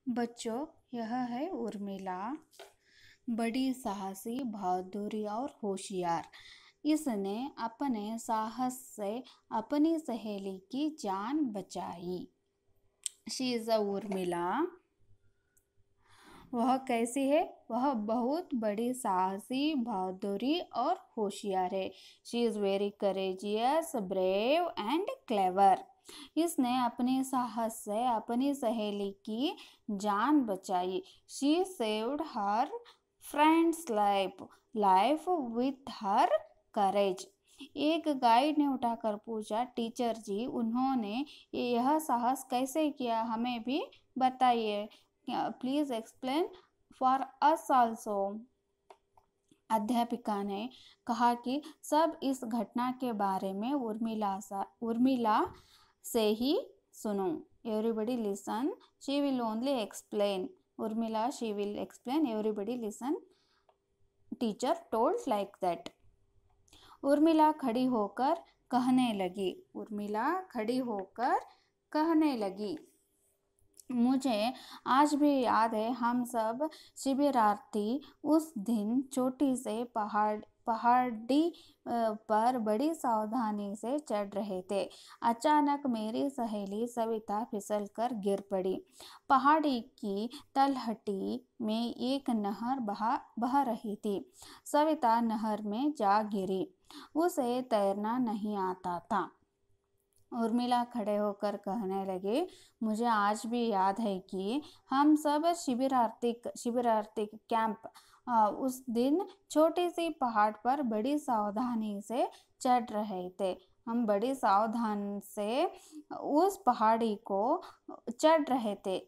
बच्चों, यह है उर्मिला, बड़ी साहसी, बहादुर और होशियार। इसने अपने साहस से अपनी सहेली की जान बचाई। She is a Urmila. वह कैसी है? वह बहुत बड़ी साहसी, बहादुरी और होशियार है। She is very courageous, brave and clever. इसने अपने साहस से अपनी सहेली की जान बचाई। She saved her friend's life with her courage. एक गाइड ने उठाकर पूछा, टीचर जी, उन्होंने यह साहस कैसे किया? हमें भी बताइए। Please explain for us also. अध्यापिका ने कहा कि सब इस घटना के बारे में उर्मिला से ही सुनो। Everybody listen, she will only explain. Urmila, she will explain, everybody listen. Teacher told like that. Urmila खड़ी होकर कहने लगी, मुझे आज भी याद है, हम सब शिविरार्थी उस दिन चोटी से पहाड़ी पर बड़ी सावधानी से चढ़ रहे थे। अचानक मेरी सहेली सविता फिसल कर गिर पड़ी। पहाड़ी की तलहटी में एक नहर बह रही थी। सविता नहर में जा गिरी। उसे तैरना नहीं आता था। उर्मिला खड़े होकर कहने लगे, मुझे आज भी याद है कि हम सब शिविरार्थी कैंप उस दिन छोटी सी पहाड़ पर बड़ी सावधानी से चढ़ रहे थे। हम बड़ी सावधानी से उस पहाड़ी को चढ़ रहे थे।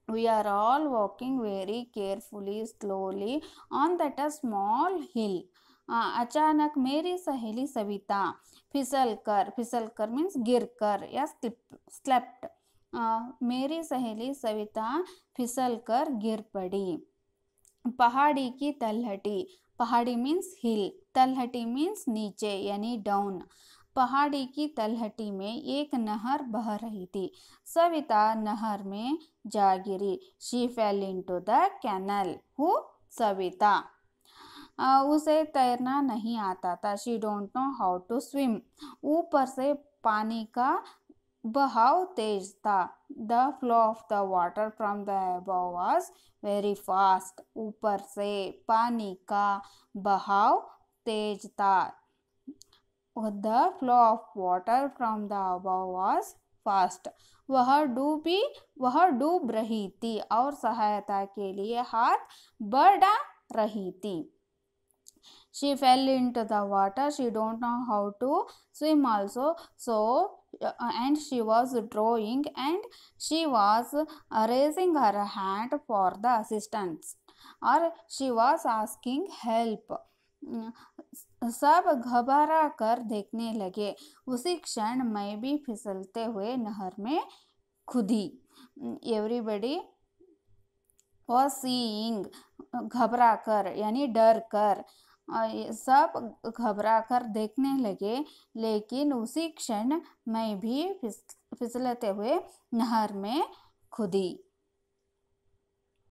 We are all walking very carefully, slowly on that a small hill. अचानक मेरी सहेली सविता फिसल कर मीन्स गिर कर या स्लेप्ट। मेरी सहेली सविता फिसल कर गिर पड़ी। पहाड़ी की तलहटी, पहाड़ी मीन्स हिल, तलहटी मीन्स नीचे यानी डाउन। पहाड़ी की तलहटी में एक नहर बह रही थी। सविता नहर में जा गिरी। She fell into the canal. Who? Savita. उसे तैरना नहीं आता था। She don't know how to swim. ऊपर से पानी का बहाव तेज था। The flow of the water from the above was very fast. ऊपर से पानी का बहाव तेज था। The flow of water from the above was fast. वह डूब रही थी और सहायता के लिए हाथ बढ़ा रही थी। She fell into the water. She don't know how to swim also. And she was drowning and she was raising her hand for the assistance. Or she was asking help. सब घबरा कर देखने लगे। उसी क्षण मैं भी फिसलते हुए नहर में कूदी। एवरीबडी वॉज सीइंग, घबरा कर यानी डर कर। सब घबरा कर देखने लगे, लेकिन उसी क्षण मैं भी फिसलते हुए नहर में कूदी।